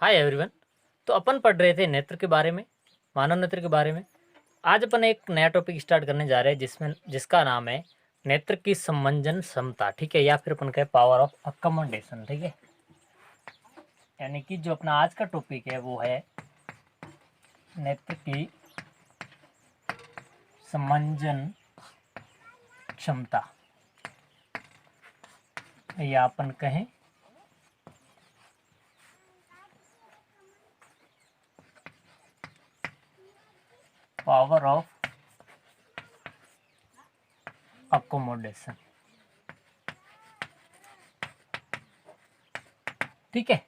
Hi everyone. तो अपन पढ़ रहे थे नेत्र के बारे में, मानव नेत्र के बारे में। आज अपन एक नया टॉपिक स्टार्ट करने जा रहे हैं जिसका नाम है नेत्र की समंजन क्षमता। ठीक है, या फिर अपन कहे पावर ऑफ अकोमोडेशन। ठीक है, यानी कि जो अपना आज का टॉपिक है वो है नेत्र की समंजन क्षमता, या अपन कहें पावर ऑफ अकोमोडेशन। ठीक है,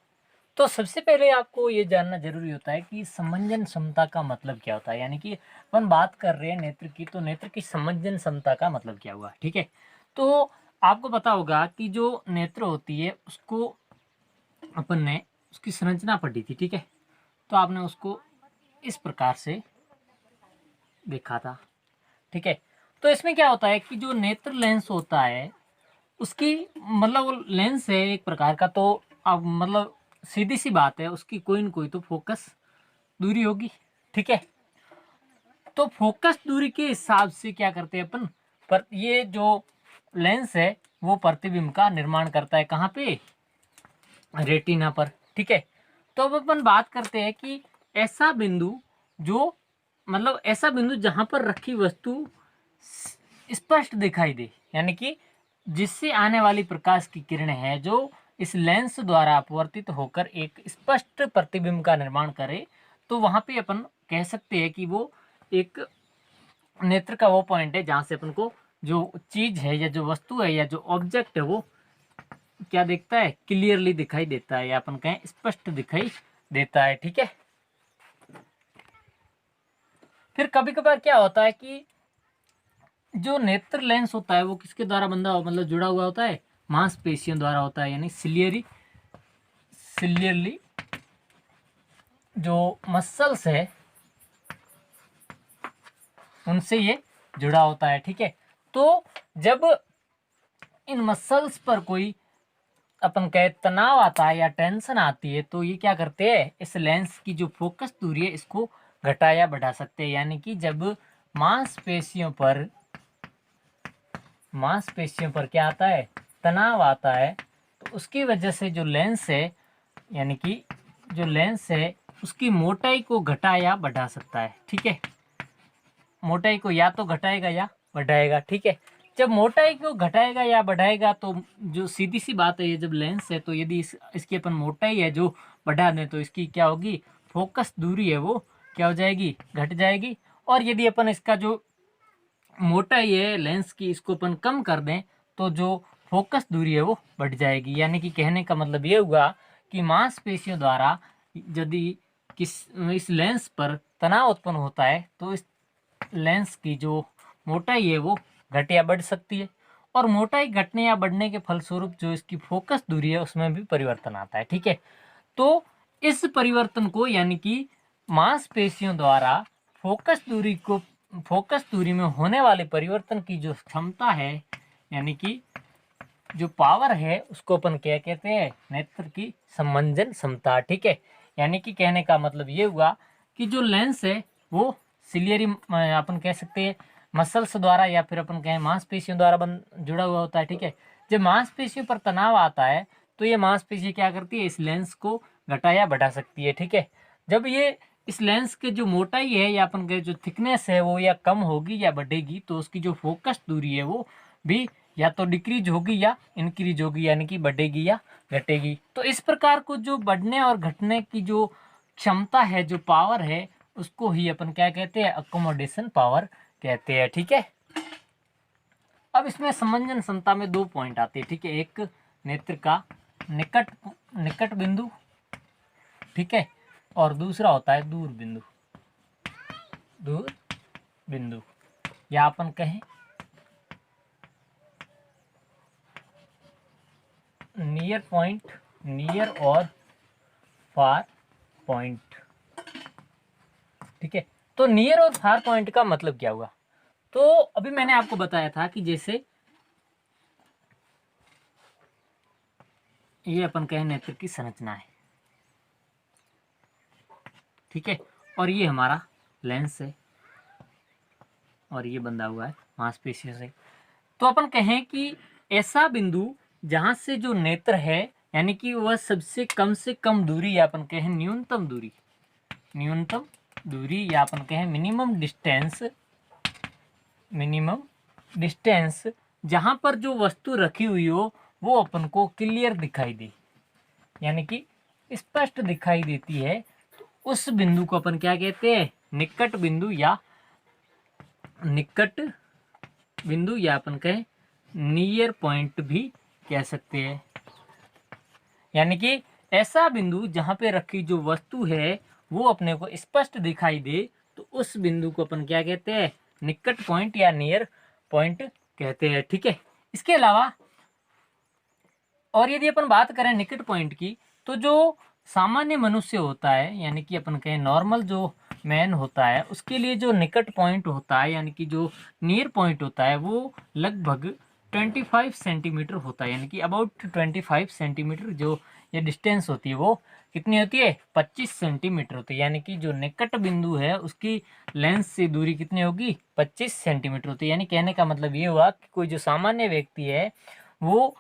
तो सबसे पहले आपको ये जानना जरूरी होता है कि समंजन क्षमता का मतलब क्या होता है। यानी कि अपन बात कर रहे हैं नेत्र की, तो नेत्र की समंजन क्षमता का मतलब क्या हुआ। ठीक है, तो आपको पता होगा कि जो नेत्र होती है उसको अपन ने उसकी संरचना पढ़ी थी। ठीक है, तो आपने उसको इस प्रकार से देखा था। ठीक है, तो इसमें क्या होता है कि जो नेत्र लेंस होता है उसकी मतलब वो लेंस है एक प्रकार का, तो अब मतलब सीधी सी बात है उसकी कोई न कोई तो फोकस दूरी होगी। ठीक है, तो फोकस दूरी के हिसाब से क्या करते हैं अपन, पर ये जो लेंस है वो प्रतिबिंब का निर्माण करता है। कहाँ पे? रेटिना पर। ठीक है, तो अब अपन बात करते हैं कि ऐसा बिंदु जो मतलब ऐसा बिंदु जहां पर रखी वस्तु स्पष्ट दिखाई दे, यानी कि जिससे आने वाली प्रकाश की किरणें हैं जो इस लेंस द्वारा अपवर्तित होकर एक स्पष्ट प्रतिबिंब का निर्माण करे, तो वहां पे अपन कह सकते हैं कि वो एक नेत्र का वो पॉइंट है जहां से अपन को जो चीज है या जो वस्तु है या जो ऑब्जेक्ट है वो क्या देखता है, क्लियरली दिखाई देता है, या अपन कहें स्पष्ट दिखाई देता है। ठीक है, फिर कभी कभार क्या होता है कि जो नेत्र लेंस होता है वो किसके द्वारा बंधा मतलब जुड़ा हुआ होता है, मांसपेशियों द्वारा होता है। यानी सिलियरली जो मसल्स है उनसे ये जुड़ा होता है। ठीक है, तो जब इन मसल्स पर कोई अपन कहे तनाव आता है या टेंशन आती है, तो ये क्या करते हैं, इस लेंस की जो फोकस दूरी है इसको घटा या बढ़ा सकते हैं। यानी कि जब मांसपेशियों पर क्या आता है, तनाव आता है, तो उसकी वजह से जो लेंस है, यानी कि जो लेंस है उसकी मोटाई को घटा या बढ़ा सकता है। ठीक है, मोटाई को या तो घटाएगा या बढ़ाएगा। ठीक है, जब मोटाई को घटाएगा या बढ़ाएगा तो जो सीधी सी बात है, ये जब लेंस है तो यदि इसकी अपन मोटाई है जो बढ़ा दें तो इसकी क्या होगी, फोकस दूरी है वो क्या हो जाएगी, घट जाएगी। और यदि अपन इसका जो मोटाई है लेंस की इसको अपन कम कर दें तो जो फोकस दूरी है वो बढ़ जाएगी। यानी कि कहने का मतलब ये हुआ कि मांसपेशियों द्वारा यदि इस लेंस पर तनाव उत्पन्न होता है तो इस लेंस की जो मोटाई है वो घट या बढ़ सकती है, और मोटाई घटने या बढ़ने के फलस्वरूप जो इसकी फोकस दूरी है उसमें भी परिवर्तन आता है। ठीक है, तो इस परिवर्तन को यानी कि मांसपेशियों द्वारा फोकस दूरी में होने वाले परिवर्तन की जो क्षमता है, यानी कि जो पावर है, उसको अपन क्या कहते हैं, नेत्र की समंजन क्षमता। ठीक है, यानी कि कहने का मतलब ये हुआ कि जो लेंस है वो सिलियरी अपन कह सकते हैं मसल्स द्वारा या फिर अपन कहें मांसपेशियों द्वारा जुड़ा हुआ होता है। ठीक है, जब मांसपेशियों पर तनाव आता है तो ये मांसपेशी क्या करती है, इस लेंस को घटा या बढ़ा सकती है। ठीक है, जब ये इस लेंस के जो मोटाई है या अपन कहे जो थिकनेस है वो या कम होगी या बढ़ेगी, तो उसकी जो फोकस दूरी है वो भी या तो डिक्रीज होगी या इंक्रीज होगी, यानी कि बढ़ेगी या घटेगी। तो इस प्रकार को जो बढ़ने और घटने की जो क्षमता है, जो पावर है, उसको ही अपन क्या कहते हैं, अकोमोडेशन पावर कहते हैं। ठीक है, अब इसमें समंजन क्षमता में दो पॉइंट आते हैं। ठीक है, एक नेत्र का निकट निकट बिंदु, ठीक है, और दूसरा होता है दूर बिंदु, या अपन कहें नियर और फार पॉइंट। ठीक है, तो नियर और फार पॉइंट का मतलब क्या हुआ, तो अभी मैंने आपको बताया था कि जैसे ये अपन कहें नेत्र की संरचना है, ठीक है। और ये हमारा लेंस है और ये बंधा हुआ है मांसपेशियों से। तो अपन कहें कि ऐसा बिंदु जहां से जो नेत्र है यानी कि वह सबसे कम से कम दूरी या अपन कहें न्यूनतम दूरी या अपन कहें मिनिमम डिस्टेंस जहां पर जो वस्तु रखी हुई हो वो अपन को क्लियर दिखाई दे, यानी कि स्पष्ट दिखाई देती है, तो उस बिंदु को अपन क्या कहते हैं? निकट बिंदु या अपन कहें नियर पॉइंट भी कह सकते हैं। यानी कि ऐसा बिंदु जहां पे रखी जो वस्तु है वो अपने को स्पष्ट दिखाई दे, तो उस बिंदु को अपन क्या कहते हैं? निकट पॉइंट या नियर पॉइंट कहते हैं। ठीक है। इसके अलावा और यदि अपन बात करें निकट पॉइंट की, तो जो सामान्य मनुष्य होता है यानी कि अपन कहें नॉर्मल जो मैन होता है, उसके लिए जो निकट पॉइंट होता है यानी कि जो नियर पॉइंट होता है वो लगभग 25 सेंटीमीटर होता है, यानी कि अबाउट 25 सेंटीमीटर जो ये डिस्टेंस होती है वो कितनी होती है? 25 सेंटीमीटर होती है। यानी कि जो निकट बिंदु है उसकी लेंस से दूरी कितनी होगी? 25 सेंटीमीटर होती है। यानी कहने का मतलब ये हुआ कि कोई जो सामान्य व्यक्ति है वो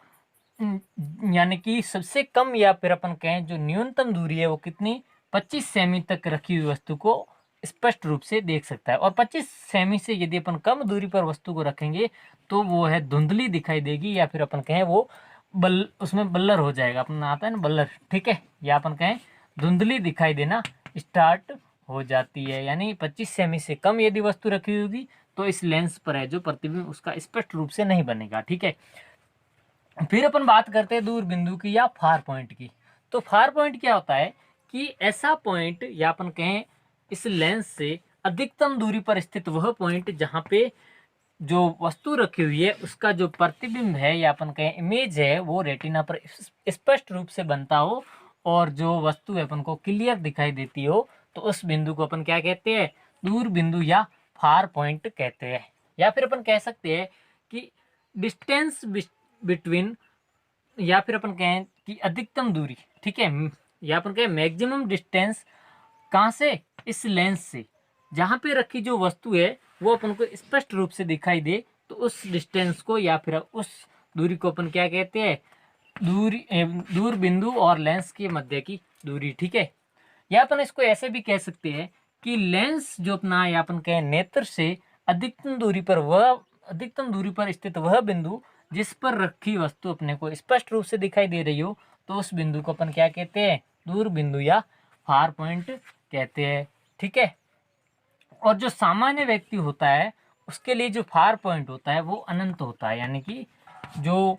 यानी कि सबसे कम या फिर अपन कहें जो न्यूनतम दूरी है वो कितनी? 25 सेमी तक रखी हुई वस्तु को स्पष्ट रूप से देख सकता है। और 25 सेमी से यदि अपन कम दूरी पर वस्तु को रखेंगे तो वो है धुंधली दिखाई देगी, या फिर अपन कहें वो उसमें बल्लर हो जाएगा, अपना आता है ना बल्लर। ठीक है। या अपन कहें धुंधली दिखाई देना स्टार्ट हो जाती है। यानी 25 सेमी से कम यदि वस्तु रखी होगी तो इस लेंस पर है जो प्रतिबिंब उसका स्पष्ट रूप से नहीं बनेगा। ठीक है। फिर अपन बात करते हैं दूर बिंदु की या फार पॉइंट की। तो फार पॉइंट क्या होता है कि ऐसा पॉइंट या अपन कहें इस लेंस से अधिकतम दूरी पर स्थित वह पॉइंट जहां पे जो वस्तु रखी हुई है उसका जो प्रतिबिंब है या अपन कहें इमेज है वो रेटिना पर स्पष्ट रूप से बनता हो और जो वस्तु है अपन को क्लियर दिखाई देती हो, तो उस बिंदु को अपन क्या कहते हैं? दूर बिंदु या फार पॉइंट कहते हैं। या फिर अपन कह सकते हैं कि डिस्टेंस बिटवीन, या फिर अपन कहें कि अधिकतम दूरी। ठीक है। या अपन कहें मैक्सिमम डिस्टेंस कहाँ से? इस लेंस से जहां पे रखी जो वस्तु है वो अपन को स्पष्ट रूप से दिखाई दे, तो उस डिस्टेंस को या फिर उस दूरी को अपन क्या कहते हैं? दूर बिंदु और लेंस के मध्य की दूरी। ठीक है। या अपन इसको ऐसे भी कह सकते हैं कि लेंस जो अपना या अपन कहें नेत्र से अधिकतम दूरी पर स्थित वह बिंदु जिस पर रखी वस्तु अपने को स्पष्ट रूप से दिखाई दे रही हो, तो उस बिंदु को अपन क्या कहते हैं? दूर बिंदु या फार पॉइंट कहते हैं। ठीक है। और जो सामान्य व्यक्ति होता है उसके लिए जो फार पॉइंट होता है वो अनंत होता है, यानी कि जो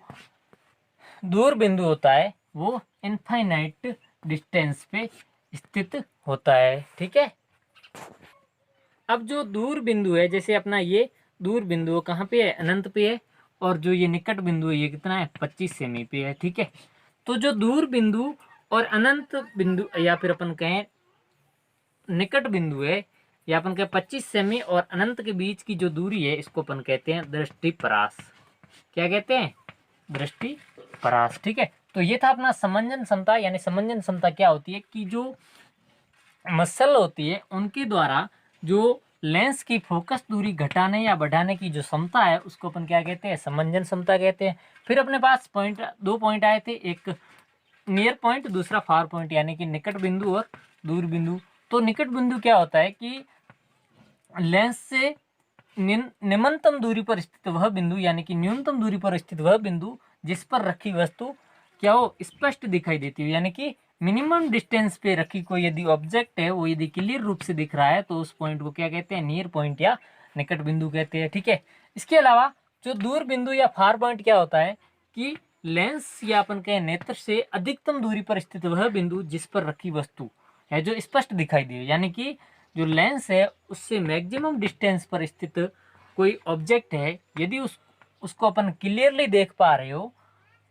दूर बिंदु होता है वो इनफाइनाइट डिस्टेंस पे स्थित होता है। ठीक है। अब जो दूर बिंदु है, जैसे अपना ये दूर बिंदु कहाँ पे है? अनंत पे है। और जो ये निकट बिंदु है ये कितना है? 25 सेमी पे है। ठीक है। तो जो दूर बिंदु और अनंत बिंदु या फिर अपन कहें निकट बिंदु है या अपन कहें 25 सेमी और अनंत के बीच की जो दूरी है इसको अपन कहते हैं दृष्टिपरास। क्या कहते हैं? दृष्टिपरास। ठीक है। तो ये था अपना समंजन क्षमता। यानी समंजन क्षमता क्या होती है कि जो मसल होती है उनके द्वारा जो लेंस की फोकस दूरी घटाने या बढ़ाने की जो क्षमता है उसको अपन क्या कहते हैं? समंजन क्षमता कहते हैं। फिर अपने पास दो पॉइंट आए थे, एक नियर पॉइंट, दूसरा फार पॉइंट, यानी कि निकट बिंदु और दूर बिंदु। तो निकट बिंदु क्या होता है कि लेंस से निम्नतम दूरी पर स्थित वह बिंदु, यानी कि न्यूनतम दूरी पर स्थित वह बिंदु जिस पर रखी वस्तु क्या हो? स्पष्ट दिखाई देती हो, यानी कि मिनिमम डिस्टेंस पे रखी कोई यदि ऑब्जेक्ट है वो यदि क्लियर रूप से दिख रहा है तो उस पॉइंट को क्या कहते हैं? नियर पॉइंट या निकट बिंदु कहते हैं। ठीक है। इसके अलावा जो दूर बिंदु या फार पॉइंट क्या होता है कि लेंस या अपन कहें नेत्र से अधिकतम दूरी पर स्थित वह बिंदु जिस पर रखी वस्तु है जो स्पष्ट दिखाई दे, यानी कि जो लेंस है उससे मैक्सिमम डिस्टेंस पर स्थित कोई ऑब्जेक्ट है यदि उसको अपन क्लियरली देख पा रहे हो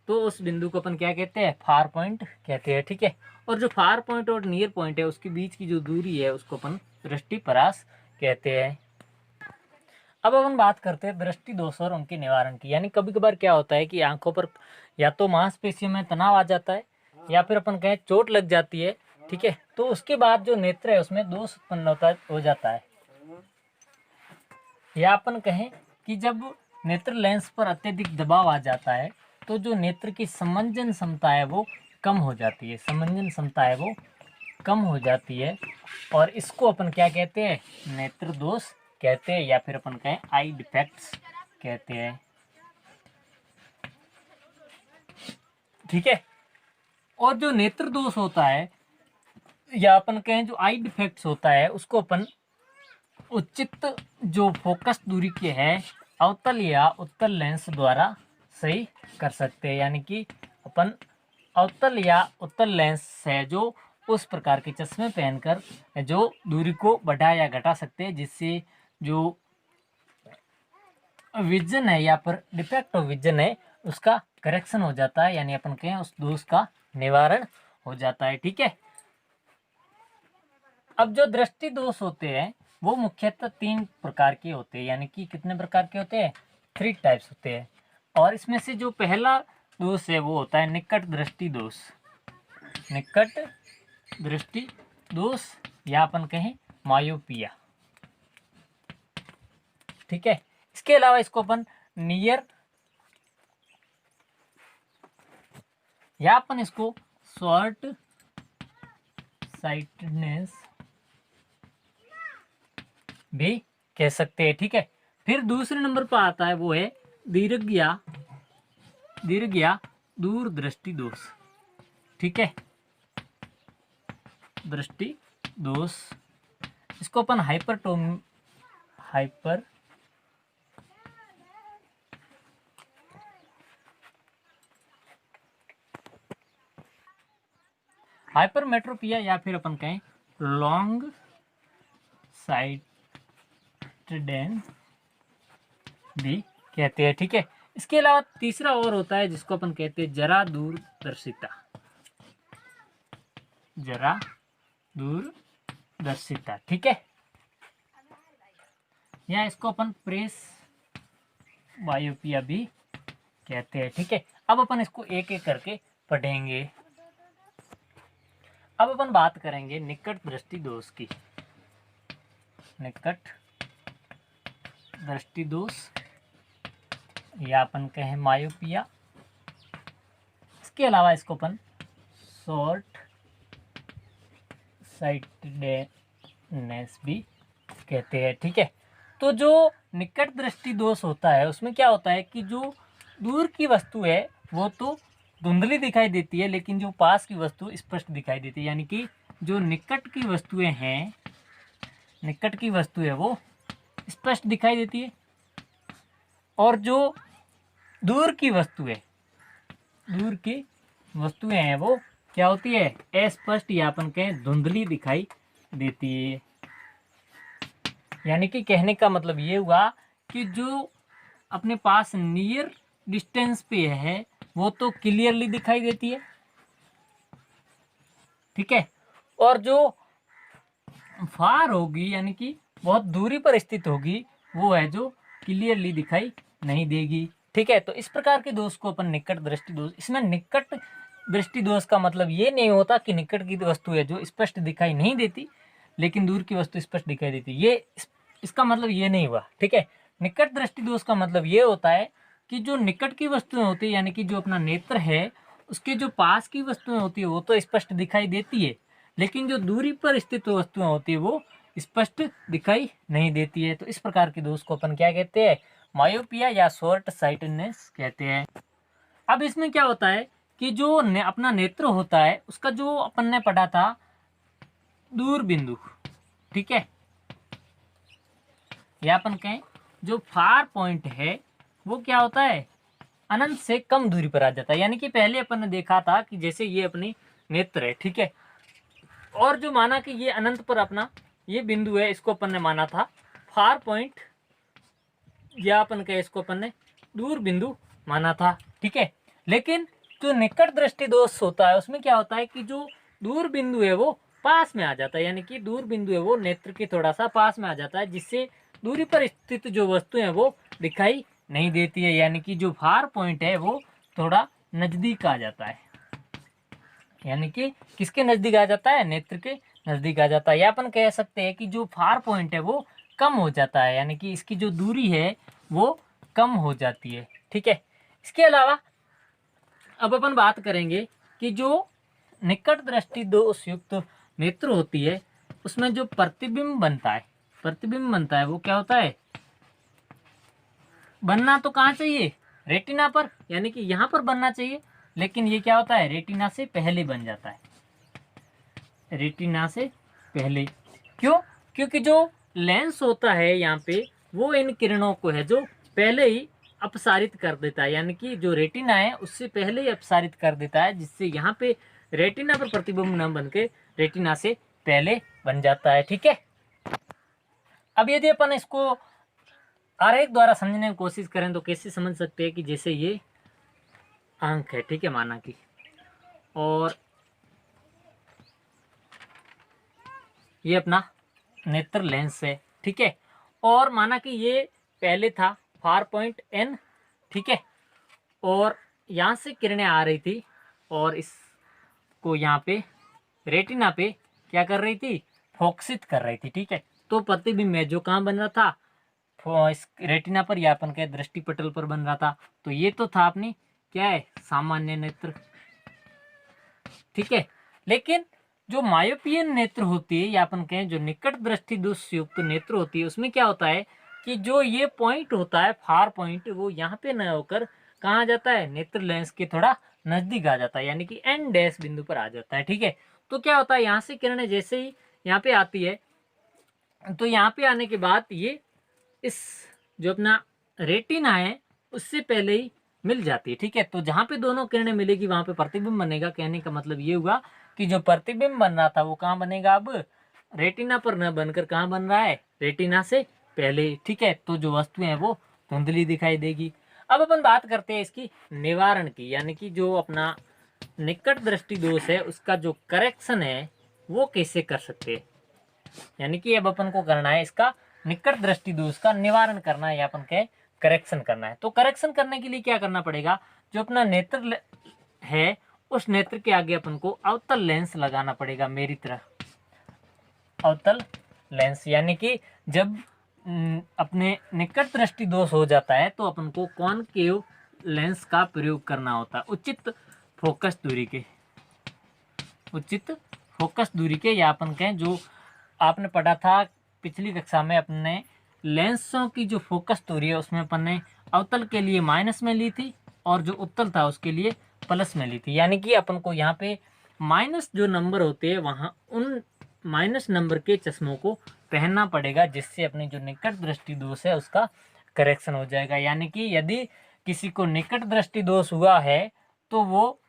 तो उस बिंदु को अपन क्या कहते हैं? फार पॉइंट कहते हैं। ठीक है। और जो फार पॉइंट और नियर पॉइंट है उसके बीच की जो दूरी है उसको अपन दृष्टिपरास कहते हैं। अब अपन बात करते हैं दृष्टि दोष और उनके निवारण की। यानी कभी कभार क्या होता है कि आंखों पर या तो मांसपेशियों में तनाव आ जाता है या फिर अपन कहें चोट लग जाती है। ठीक है। तो उसके बाद जो नेत्र है उसमें दोष उत्पन्न हो जाता है। या अपन कहें कि जब नेत्र लेंस पर अत्यधिक दबाव आ जाता है तो जो नेत्र की समंजन क्षमता है वो कम हो जाती है, समंजन क्षमता है वो कम हो जाती है, और इसको अपन क्या कहते हैं, नेत्र दोष कहते हैं, या फिर अपन कहें आई डिफेक्ट्स कहते हैं। ठीक है। और जो नेत्र दोष होता है या अपन कहें जो आई डिफेक्ट्स होता है उसको अपन उचित जो फोकस दूरी के है अवतल या उत्तल लेंस द्वारा सही कर सकते हैं। यानी कि अपन अवतल या उत्तल लेंस से जो उस प्रकार के चश्मे पहनकर जो दूरी को बढ़ा या घटा सकते हैं, जिससे जो विजन है या फिर डिफेक्ट ऑफ विजन है उसका करेक्शन हो जाता है, यानी अपन कहें उस दोष का निवारण हो जाता है। ठीक है। अब जो दृष्टि दोष होते हैं वो मुख्यतः 3 प्रकार के होते हैं, यानी कि कितने प्रकार के होते हैं, 3 टाइप्स होते हैं। और इसमें से जो पहला दोष है वो होता है निकट दृष्टि दोष। निकट दृष्टि दोष या अपन कहें मायोपिया। ठीक है। इसके अलावा इसको अपन नियर या अपन इसको शॉर्ट साइटेडनेस भी कह सकते हैं। ठीक है। फिर दूसरे नंबर पर आता है वो है दीर्घ या दूर दृष्टि दोष। ठीक है। दृष्टि दोष इसको अपन हाइपरमेट्रोपिया या फिर अपन कहें लॉन्ग साइटेडनेस भी कहते हैं। ठीक है। इसके अलावा तीसरा और होता है जिसको अपन कहते हैं जरा दूरदर्शिता। जरा दूरदर्शिता। ठीक है। या इसको अपन प्रेस बायोपिया भी कहते हैं। ठीक है। अब अपन इसको एक एक करके पढ़ेंगे। अब अपन बात करेंगे निकट दृष्टि दोष की। निकट दृष्टि दोष या अपन कहें मायोपिया। इसके अलावा इसको अपन शॉर्ट साइटेडनेस भी कहते हैं। ठीक है। तो जो निकट दृष्टि दोष होता है उसमें क्या होता है कि जो दूर की वस्तु है वो तो धुंधली दिखाई देती है, लेकिन जो पास की वस्तु स्पष्ट दिखाई देती है। यानी कि जो निकट की वस्तुएं हैं, निकट की वस्तु है वो स्पष्ट दिखाई देती है, और जो दूर की वस्तुएं हैं वो क्या होती है, अस्पष्ट या अपन कहें धुंधली दिखाई देती है। यानी कि कहने का मतलब ये हुआ कि जो अपने पास नियर डिस्टेंस पे है वो तो क्लियरली दिखाई देती है। ठीक है। और जो फार होगी यानी कि बहुत दूरी पर स्थित होगी वो है जो क्लियरली दिखाई नहीं देगी। ठीक है। तो इस प्रकार के दोष को अपन निकट दृष्टि दोष। इसमें निकट दृष्टि दोष का मतलब ये नहीं होता कि निकट की वस्तु है जो स्पष्ट दिखाई नहीं देती लेकिन दूर की वस्तु स्पष्ट दिखाई देती, ये इसका मतलब ये नहीं हुआ। ठीक है। निकट दृष्टि दोष का मतलब ये होता है कि जो निकट की वस्तुएं होती है यानी कि जो अपना नेत्र है उसके जो पास की वस्तुएं होती है वो तो स्पष्ट दिखाई देती है, लेकिन जो दूरी पर स्थित वस्तुएं होती है वो स्पष्ट दिखाई नहीं देती है। तो इस प्रकार के दोष को अपन क्या कहते हैं, मायोपिया या शॉर्ट साइटेडनेस कहते हैं। अब इसमें क्या होता है कि जो अपना नेत्र होता है उसका जो अपन ने पढ़ा था दूर बिंदु। ठीक है। या अपन कहें जो फार पॉइंट है वो क्या होता है, अनंत से कम दूरी पर आ जाता है। यानी कि पहले अपन ने देखा था कि जैसे ये अपने नेत्र है, ठीक है, और जो माना कि ये अनंत पर अपना ये बिंदु है, इसको अपन ने माना था फार पॉइंट, या अपन कहे इसको अपन ने दूर बिंदु माना था। ठीक है। लेकिन जो निकट दृष्टि दोष होता है उसमें क्या होता है कि जो दूर बिंदु है वो पास में आ जाता है, यानी कि दूर बिंदु है वो नेत्र के थोड़ा सा पास में आ जाता है, जिससे दूरी पर स्थित जो वस्तु है वो दिखाई नहीं देती है। यानी कि जो फार पॉइंट है वो थोड़ा नजदीक आ जाता है। यानी कि किसके नज़दीक आ जाता है, नेत्र के नज़दीक आ जाता है। या अपन कह सकते हैं कि जो फार पॉइंट है वो कम हो जाता है, यानी कि इसकी जो दूरी है वो कम हो जाती है। ठीक है, इसके अलावा अब अपन बात करेंगे कि जो निकट दृष्टि दोष युक्त नेत्र होती है उसमें जो प्रतिबिंब बनता है, प्रतिबिंब बनता है वो क्या होता है, बनना तो कहाँ चाहिए, रेटिना पर, यानी कि यहाँ पर बनना चाहिए, लेकिन ये क्या होता है, रेटिना से पहले बन जाता है, रेटिना से पहले। क्यों? क्योंकि जो लेंस होता है यहाँ पे वो इन किरणों को है जो पहले ही अपसारित कर देता है, यानी कि जो रेटिना है उससे पहले ही अपसारित कर देता है, जिससे यहाँ पे रेटिना पर प्रतिबिंब न बन के रेटिना से पहले बन जाता है। ठीक है, अब यदि अपन इसको आरेख द्वारा समझने की कोशिश करें तो कैसे समझ सकते हैं कि जैसे ये आंख है, ठीक है, माना कि, और ये अपना नेत्र लेंस है, ठीक है, और माना कि ये पहले था फार पॉइंट एन, ठीक है, और यहाँ से किरणें आ रही थी और इसको यहाँ पे रेटिना पे क्या कर रही थी, फोकसित कर रही थी। ठीक है, तो प्रतिबिंब है जो कहाँ बन रहा था, इस रेटिना पर या अपन के दृष्टिपटल पर बन रहा था। तो ये तो था अपनी क्या है, सामान्य नेत्र। ठीक है, लेकिन जो मायोपियन नेत्र होती है या अपन कहें जो निकट दृष्टि दोष युक्त नेत्र होती है, उसमें क्या होता है कि जो ये पॉइंट होता है फार पॉइंट, वो यहाँ पे न होकर कहाँ जाता है, नेत्र लेंस के थोड़ा नजदीक आ जाता है, यानी कि एन डैश बिंदु पर आ जाता है। ठीक है, तो क्या होता है, यहाँ से किरणें जैसे ही यहाँ पे आती है तो यहाँ पे आने के बाद ये इस जो अपना रेटिना है उससे पहले ही मिल जाती है। ठीक है, तो जहाँ पे दोनों किरणें मिलेगी वहाँ पे प्रतिबिंब बनेगा। कहने का मतलब ये हुआ कि जो प्रतिबिंब बन रहा था वो कहाँ बनेगा, अब रेटिना पर न बनकर कहाँ बन रहा है, रेटिना से पहले। ठीक है, तो जो वस्तुएं हैं वो धुंधली दिखाई देगी। अब अपन बात करते हैं इसकी निवारण की, यानी कि जो अपना निकट दृष्टि दोष है उसका जो करेक्शन है वो कैसे कर सकते हैं, यानी कि अब अपन को करना है इसका निकट दृष्टि दोष का निवारण करना है या अपन के करेक्शन करना है। तो करेक्शन करने के लिए क्या करना पड़ेगा, जो अपना नेत्र है उस नेत्र के आगे अपन को अवतल लेंस लगाना पड़ेगा, मेरी तरह अवतल लेंस। यानी कि जब अपने निकट दृष्टि दोष हो जाता है तो अपन को कॉनकेव लेंस का प्रयोग करना होता है, उचित फोकस दूरी के, उचित फोकस दूरी के, या अपन कहें जो आपने पढ़ा था पिछली कक्षा में, अपने लेंसों की जो फोकस दूरी है उसमें अपन ने अवतल के लिए माइनस में ली थी और जो उत्तल था उसके लिए प्लस में ली थी। यानी कि अपन को यहाँ पे माइनस जो नंबर होते हैं वहाँ उन माइनस नंबर के चश्मों को पहनना पड़ेगा, जिससे अपनी जो निकट दृष्टि दोष है उसका करेक्शन हो जाएगा। यानी कि यदि किसी को निकट दृष्टि दोष हुआ है तो वो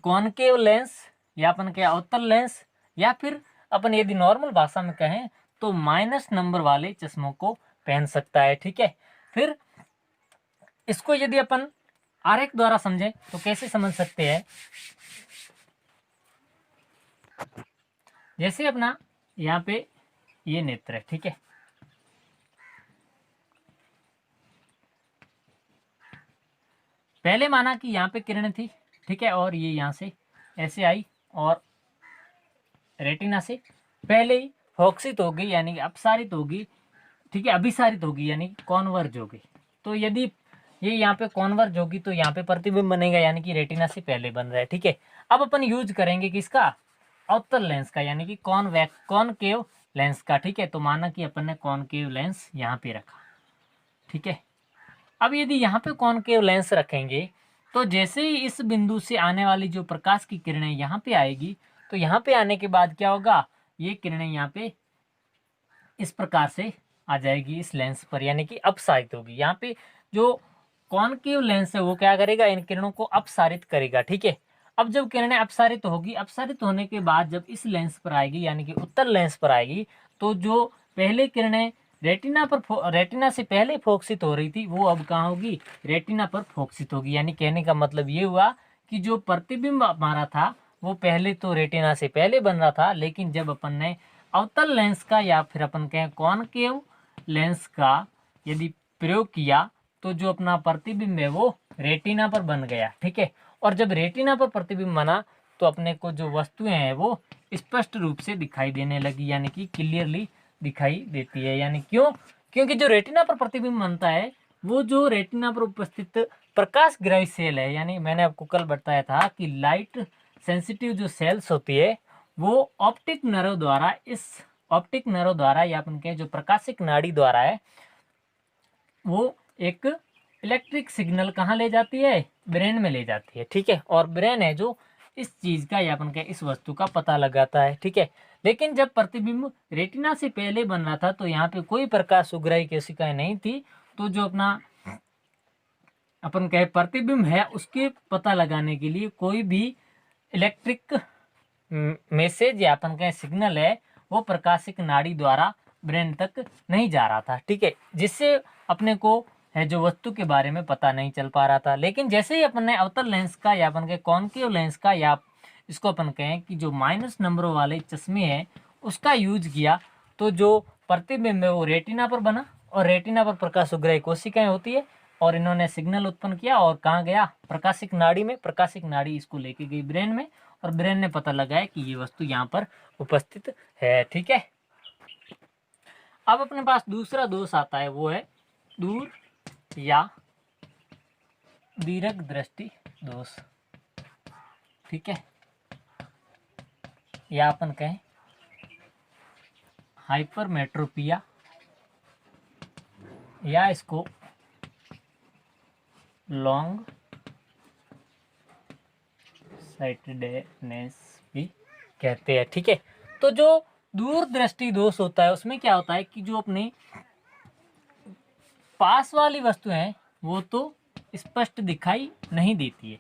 कॉनकेव लेंस या अपन के अवतल लेंस, या फिर अपन यदि नॉर्मल भाषा में कहें तो माइनस नंबर वाले चश्मों को पहन सकता है। ठीक है, फिर इसको यदि अपन आरेख द्वारा समझें तो कैसे समझ सकते हैं, जैसे अपना यहाँ पे ये नेत्र है, ठीक है, पहले माना कि यहाँ पे किरणें थी, ठीक है, और ये यहाँ से ऐसे आई और रेटिना से पहले ही फोकसित हो गई, यानी कि अपसारित होगी, ठीक है, अभिसारित होगी, यानी कि कॉन्वर्ज हो गई। तो यदि ये यहाँ पे कॉन्वर्ज होगी तो यहाँ पे प्रतिबिंब बनेगा, यानी कि रेटिना से पहले बन रहा है। ठीक है, अब अपन यूज करेंगे किसका, अवतल लेंस का, यानी कि कॉनकेव लेंस का। ठीक है, तो माना कि अपन ने कॉनकेव लेंस यहाँ पे रखा। ठीक है, अब यदि यहाँ पे कॉनकेव लेंस रखेंगे तो जैसे ही इस बिंदु से आने वाली जो प्रकाश की किरणें यहाँ पे आएगी तो यहाँ पे आने के बाद क्या होगा, ये किरणें यहाँ पे इस प्रकार से आ जाएगी इस लेंस पर, यानी कि अपसारित होगी। यहाँ पे जो कॉनकेव लेंस है वो क्या करेगा, इन किरणों को अपसारित करेगा। ठीक है, अब जब किरणें अपसारित होगी, अपसारित होने के बाद जब इस लेंस पर आएगी यानी कि उत्तल लेंस पर आएगी तो जो पहले किरणें रेटिना से पहले फोकसित हो रही थी वो अब कहाँ होगी, रेटिना पर फोकसित होगी। यानी कहने का मतलब ये हुआ कि जो प्रतिबिंब हमारा था वो पहले तो रेटिना से पहले बन रहा था, लेकिन जब अपन ने अवतल लेंस का या फिर अपन कहें कॉनकेव लेंस का यदि प्रयोग किया तो जो अपना प्रतिबिंब है वो रेटिना पर बन गया। ठीक है, और जब रेटिना पर प्रतिबिंब बना तो अपने को जो वस्तुएं हैं वो स्पष्ट रूप से दिखाई देने लगी, यानी कि क्लियरली दिखाई देती है। यानी क्यों? क्योंकि जो रेटिना पर प्रतिबिंब बनता है वो जो रेटिना पर उपस्थित प्रकाश ग्राही सेल है, यानी मैंने आपको कल बताया था कि लाइट सेंसिटिव जो सेल्स होती है वो ऑप्टिक नर्व द्वारा, इस ऑप्टिक नर्व द्वारा या अपन के जो प्रकाशिक नाड़ी द्वारा है वो एक इलेक्ट्रिक सिग्नल कहाँ ले जाती है? ब्रेन में ले जाती है। ठीक है, और ब्रेन है जो इस चीज का या अपन के इस वस्तु का पता लगाता है। ठीक है, लेकिन जब प्रतिबिंब रेटिना से पहले बन रहा था तो यहाँ पे कोई प्रकाश उग्राही कोशिकाएं नहीं थी, तो जो अपना अपन कहे प्रतिबिंब है उसके पता लगाने के लिए कोई भी इलेक्ट्रिक मैसेज या अपन कहे सिग्नल है वो प्रकाशिक नाड़ी द्वारा ब्रेन तक नहीं जा रहा था। ठीक है, जिससे अपने को है जो वस्तु के बारे में पता नहीं चल पा रहा था। लेकिन जैसे ही अपन ने अवतल लेंस का या अपन के कॉनकेव लेंस का या इसको अपन कहें कि जो माइनस नंबरों वाले चश्मे हैं उसका यूज किया, तो जो प्रतिबिंब है वो रेटिना पर बना, और रेटिना पर प्रकाश उग्राही कोशिकाएं होती है, और इन्होंने सिग्नल उत्पन्न किया और कहाँ गया? प्रकाशिक नाड़ी में। प्रकाशिक नाड़ी इसको लेके गई ब्रेन में, और ब्रेन ने पता लगाया कि ये वस्तु यहाँ पर उपस्थित है। ठीक है, अब अपने पास दूसरा दोष आता है, वो है दूर या दीर्घ दृष्टि दोष। ठीक है, या अपन कहें हाइपरमेट्रोपिया, या इसको लॉन्ग साइटेडनेस भी कहते हैं। ठीक है, तो जो दूर दृष्टि दोष होता है उसमें क्या होता है कि जो अपने पास वाली वस्तु है वो तो स्पष्ट दिखाई नहीं देती है,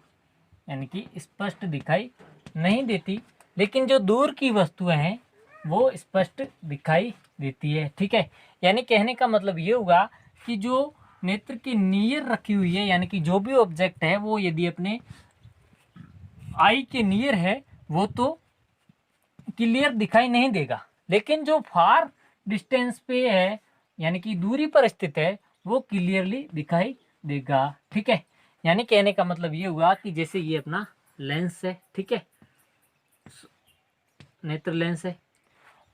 यानी कि स्पष्ट दिखाई नहीं देती, लेकिन जो दूर की वस्तुएं हैं वो स्पष्ट दिखाई देती है। ठीक है, यानी कहने का मतलब ये होगा कि जो नेत्र की नियर रखी हुई है, यानी कि जो भी ऑब्जेक्ट है वो यदि अपने आई के नियर है वो तो क्लियर दिखाई नहीं देगा, लेकिन जो फार डिस्टेंस पे है यानी कि दूरी पर स्थित है वो क्लियरली दिखाई देगा। ठीक है, यानी कहने का मतलब ये हुआ कि जैसे ये अपना लेंस है, ठीक है, नेत्र लेंस है,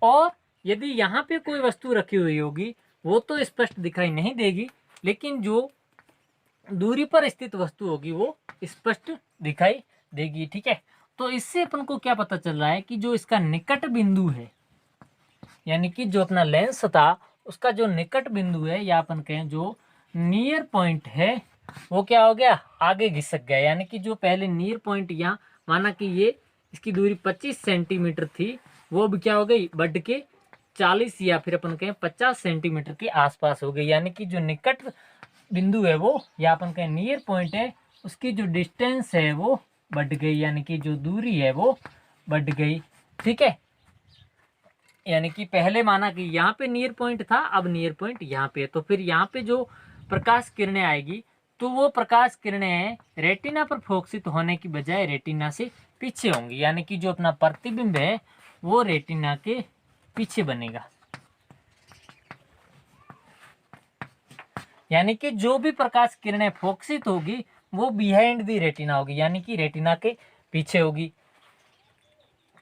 और यदि यहाँ पे कोई वस्तु रखी हुई होगी वो तो स्पष्ट दिखाई नहीं देगी, लेकिन जो दूरी पर स्थित वस्तु होगी वो स्पष्ट दिखाई देगी। ठीक है, तो इससे अपन को क्या पता चल रहा है कि जो इसका निकट बिंदु है, यानी कि जो अपना लेंस था उसका जो निकट बिंदु है या अपन कहें जो नियर पॉइंट है वो क्या हो गया? आगे घिसक गया। यानी कि जो पहले नियर पॉइंट यहाँ माना कि ये इसकी दूरी 25 सेंटीमीटर थी, वो अब क्या हो गई? बढ़ के 40 या फिर अपन कहें 50 सेंटीमीटर के आसपास हो गई। यानी कि जो निकट बिंदु है वो या अपन कहें नियर पॉइंट है उसकी जो डिस्टेंस है वो बढ़ गई, यानी कि जो दूरी है वो बढ़ गई। ठीक है, यानी कि पहले माना कि यहाँ पे नियर पॉइंट था, अब नियर पॉइंट यहाँ पे है, तो फिर यहाँ पे जो प्रकाश किरणें आएगी तो वो प्रकाश किरणें रेटिना पर फोकसित होने की बजाय रेटिना से पीछे होंगी, यानी कि जो अपना प्रतिबिंब है वो रेटिना के पीछे बनेगा। यानी कि जो भी प्रकाश किरणें फोकसित होगी वो बिहाइंड दी रेटिना होगी, यानी कि रेटिना के पीछे होगी।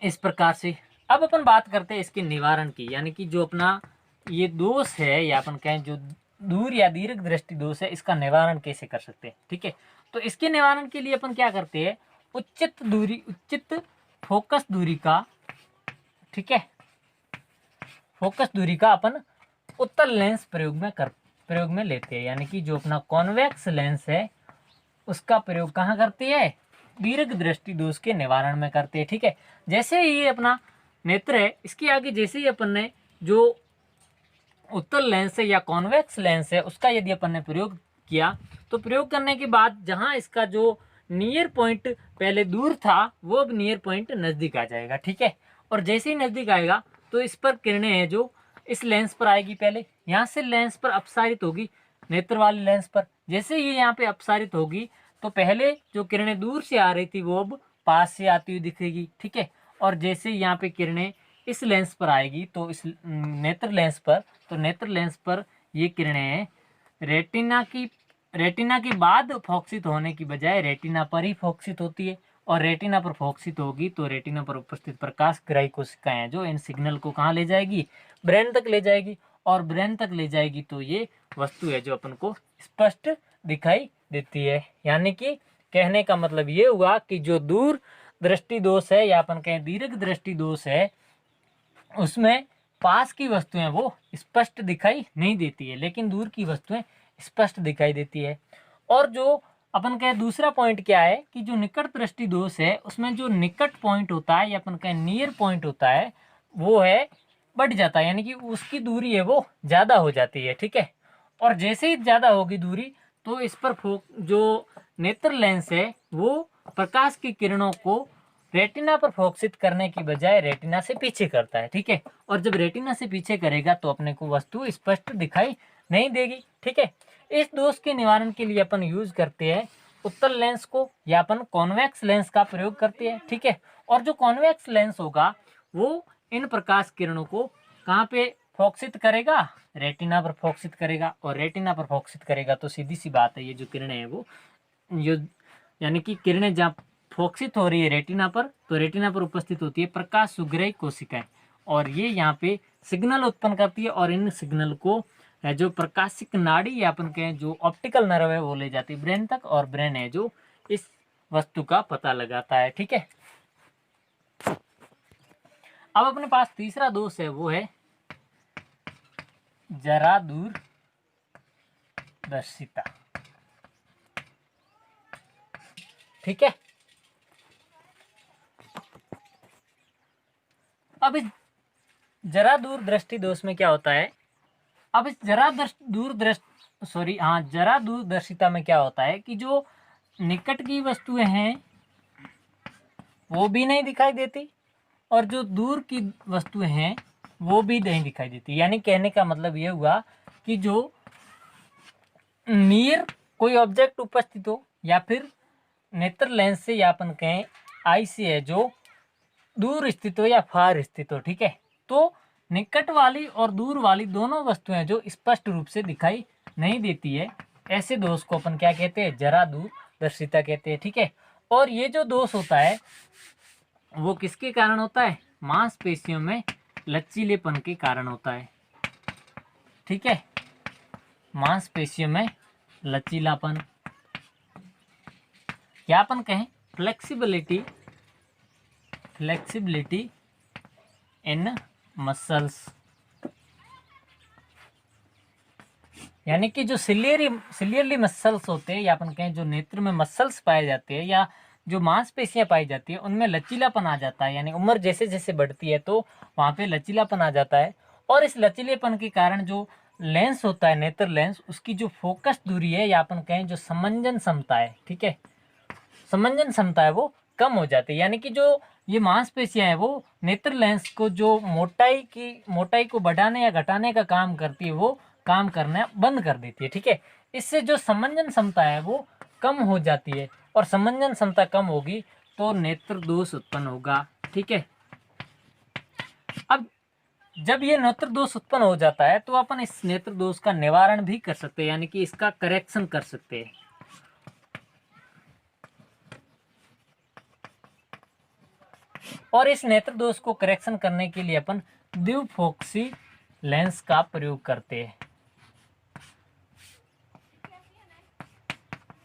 इस प्रकार से अब अपन बात करते हैं इसके निवारण की, यानी कि जो अपना ये दोष है या अपन कहें जो दूर या दीर्घ दृष्टि दोष है, इसका निवारण कैसे कर सकते हैं। ठीक है, तो इसके निवारण के लिए अपन क्या करते हैं? उचित दूरी, उचित फोकस दूरी का, ठीक है, फोकस दूरी का अपन उत्तल लेंस प्रयोग में लेते हैं, यानी कि जो अपना कॉन्वेक्स लेंस है उसका प्रयोग कहाँ करते हैं? दीर्घ दृष्टि दोष के निवारण में करते हैं। ठीक है, जैसे ये अपना नेत्र है इसके आगे जैसे ही अपन ने जो उत्तल लेंस है या कॉन्वेक्स लेंस है उसका यदि अपन ने प्रयोग किया, तो प्रयोग करने के बाद जहां इसका जो नियर पॉइंट पहले दूर था वो अब नियर पॉइंट नज़दीक आ जाएगा। ठीक है, और जैसे ही नज़दीक आएगा तो इस पर किरणें हैं जो इस लेंस पर आएगी, पहले यहाँ से लेंस पर अपसारित होगी, नेत्र वाले लेंस पर। जैसे ये यहाँ पे अपसारित होगी तो पहले जो किरणें दूर से आ रही थी वो अब पास से आती हुई दिखेगी। ठीक है, और जैसे यहाँ पे किरणें इस लेंस पर आएगी तो इस नेत्र लेंस पर, तो नेत्र लेंस पर ये किरणें रेटिना की बाद फोकसित होने की बजाय रेटिना पर ही फोकसित होती है, और रेटिना पर फोकसित होगी तो रेटिना पर उपस्थित प्रकाश ग्राही कोशिकाएं हैं जो इन सिग्नल को कहाँ ले जाएगी, ब्रेन तक ले जाएगी, और ब्रेन तक ले जाएगी तो ये वस्तु है जो अपन को स्पष्ट दिखाई देती है। यानी कि कहने का मतलब ये हुआ कि जो दूर दृष्टि दोष है या अपन कहें दीर्घ दृष्टि दोष है, उसमें पास की वस्तुएं वो स्पष्ट दिखाई नहीं देती है, लेकिन दूर की वस्तुएं स्पष्ट दिखाई देती है। और जो अपन कहें दूसरा पॉइंट क्या है कि जो निकट दृष्टि दोष है उसमें जो निकट पॉइंट होता है या अपन कहें नियर पॉइंट होता है वो है बढ़ जाता है, यानी कि उसकी दूरी है वो ज़्यादा हो जाती है। ठीक है, और जैसे ही ज़्यादा होगी दूरी तो इस पर जो नेत्र लेंस है वो प्रकाश की किरणों को रेटिना पर फोकसित करने की बजाय रेटिना से पीछे करता है। ठीक है, और जब रेटिना से पीछे करेगा तो अपने को वस्तु स्पष्ट दिखाई नहीं देगी। ठीक है, इस दोष के निवारण के लिए अपन यूज करते हैं उत्तल लेंस को या अपन कॉन्वेक्स लेंस का प्रयोग करते हैं। ठीक है, और जो कॉन्वेक्स लेंस होगा वो इन प्रकाश किरणों को कहाँ पे फोकसित करेगा, रेटिना पर फोकसित करेगा, और रेटिना पर फोकसित करेगा तो सीधी सी बात है ये जो किरणें हैं वो जो यानी कि किरणें जहाँ फोकसित हो रही है रेटिना पर, तो रेटिना पर उपस्थित होती है प्रकाश सुग्राही कोशिकाएं, और ये यहाँ पे सिग्नल उत्पन्न करती है, और इन सिग्नल को जो प्रकाशिक नाड़ी या अपन कहें जो ऑप्टिकल नर्व है वो ले जाती है ब्रेन तक, और ब्रेन है जो इस वस्तु का पता लगाता है। ठीक है, अब अपने पास तीसरा दोष है वो है जरा दूरदर्शिता। ठीक है, अब इस जरा दूरदृष्टि दोष में क्या होता है, अब इस जरा दूरदर्शिता में क्या होता है कि जो निकट की वस्तुएं हैं वो भी नहीं दिखाई देती और जो दूर की वस्तुएं हैं वो भी नहीं दिखाई देती। यानी कहने का मतलब ये हुआ कि जो नियर कोई ऑब्जेक्ट उपस्थित हो या फिर नेत्र लेंस से या अपन कहें आई से है जो दूर स्थित हो या फार स्थित हो। ठीक है, तो निकट वाली और दूर वाली दोनों वस्तुएं जो स्पष्ट रूप से दिखाई नहीं देती है, ऐसे दोष को अपन क्या कहते हैं, जरा दूरदर्शिता कहते हैं। ठीक है, और ये जो दोष होता है वो किसके कारण होता है, मांसपेशियों में लचीलेपन के कारण होता है। ठीक है, मांसपेशियों में लचीलापन या अपन कहें फ्लेक्सिबिलिटी इन मसल्स, यानी कि जो सिलियरली मसल्स होते हैं या अपन कहें जो नेत्र में मसल्स पाए जाते हैं या जो मांसपेशियां पाई जाती है उनमें लचीलापन आ जाता है। यानी उम्र जैसे जैसे बढ़ती है तो वहाँ पे लचीलापन आ जाता है, और इस लचीलेपन के कारण जो लेंस होता है नेत्र लेंस उसकी जो फोकस दूरी है या अपन कहें जो समंजन क्षमता है, ठीक है, समंजन क्षमता है वो कम हो जाती है। यानी कि जो ये मांसपेशियां हैं वो नेत्र लेंस को जो मोटाई को बढ़ाने या घटाने का काम करती है वो काम करना बंद कर देती है। ठीक है, इससे जो समंजन क्षमता है वो कम हो जाती है, और समंजन क्षमता कम होगी तो नेत्र दोष उत्पन्न होगा। ठीक है, अब जब ये नेत्र दोष उत्पन्न हो जाता है तो अपन इस नेत्र दोष का निवारण भी कर सकते हैं, यानी कि इसका करेक्शन कर सकते हैं। और इस नेत्र दोष को करेक्शन करने के लिए अपन द्विफोक्सी लेंस का प्रयोग करते हैं।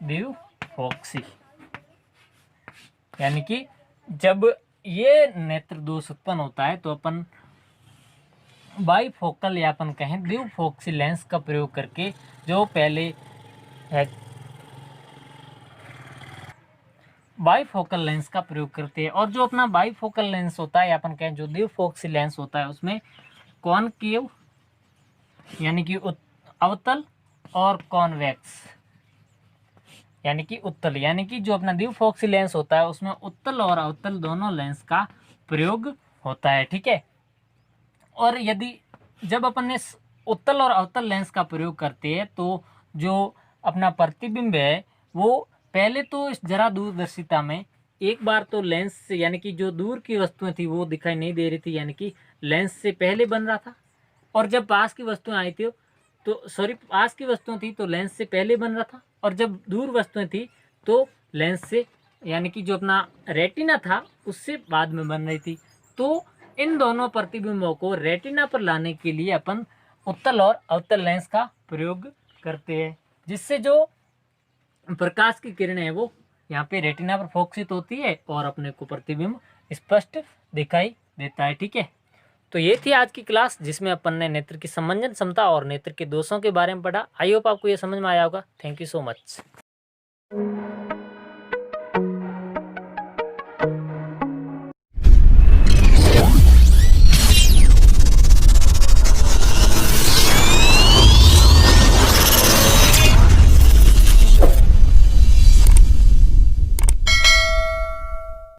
द्विफोक्सी यानी कि जब ये नेत्र दोष उत्पन्न होता है तो अपन बाईफोकल या अपन कहें द्विफोक्सी लेंस का प्रयोग करके जो पहले है बाईफोकल लेंस का प्रयोग करते हैं। और जो अपना बाईफोकल लेंस होता है या अपन कहें जो द्विफोक्सी लेंस होता है उसमें कॉनकेव यानी कि अवतल और कॉन्वेक्स यानी कि उत्तल, यानी कि जो अपना द्विफोक्सी लेंस होता है उसमें उत्तल और अवतल दोनों लेंस का प्रयोग होता है। ठीक है, और यदि जब अपन ने उत्तल और अवतल लेंस का प्रयोग करते हैं तो जो अपना प्रतिबिंब है वो पहले तो इस जरा दूरदर्शिता में एक बार तो लेंस से यानी कि जो दूर की वस्तुएं थी वो दिखाई नहीं दे रही थी, यानी कि लेंस से पहले बन रहा था, और जब पास की वस्तुएं आई थी पास की वस्तुएं थी तो लेंस से पहले बन रहा था, और जब दूर वस्तुएं थी तो लेंस से यानी कि जो अपना रेटिना था उससे बाद में बन रही थी। तो इन दोनों प्रतिबिंबों को रेटिना पर लाने के लिए अपन उत्तल और अवतल लेंस का प्रयोग करते हैं, जिससे जो प्रकाश की किरणें हैं वो यहाँ पे रेटिना पर फोकसित होती है और अपने को प्रतिबिंब स्पष्ट दिखाई देता है। ठीक है, तो ये थी आज की क्लास जिसमें अपन ने नेत्र की समंजन क्षमता और नेत्र के दोषों के बारे में पढ़ा। आई होप आपको ये समझ में आया होगा। Thank you so much.